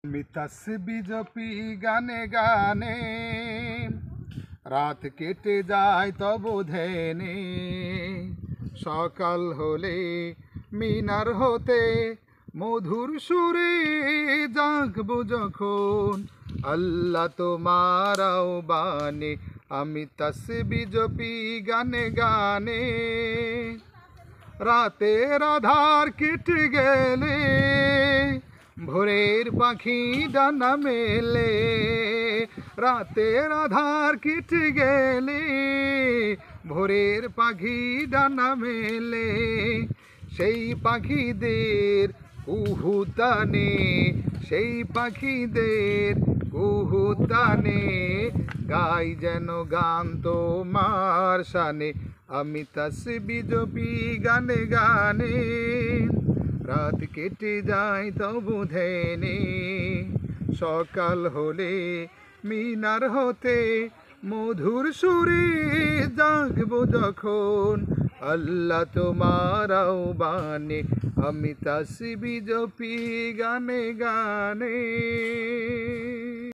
আমি তাসবিহ জপি গানে গানে, রাত কেটে যায় তব ধ্যানে। সকাল হলে মিনার হতে মধুর সুরে জাগবো যখন, আল্লাহ তোমার আহ্বানে। আমি তাসবিহ জপি গানে গানে, রাতের আধার কেটে গেলে ভোরের পাখি ডানা মেলে। রাতের আধার কেটে গেলে ভোরের পাখি ডানা মেলে। সেই পাখিদের কুহুতানে, সেই পাখিদের কুহুতানে গাই যেন গান তোমার শানে। আমি তাসবিহ জপি গানে গানে, রাত কেটে যায় তবু ধ্যানে। সকাল হলে মিনার হতে মধুর সুরে জাগবো যখন, আল্লাহ তোমার আহ্বানে। আমি তাসবিহ জপি গানে গানে।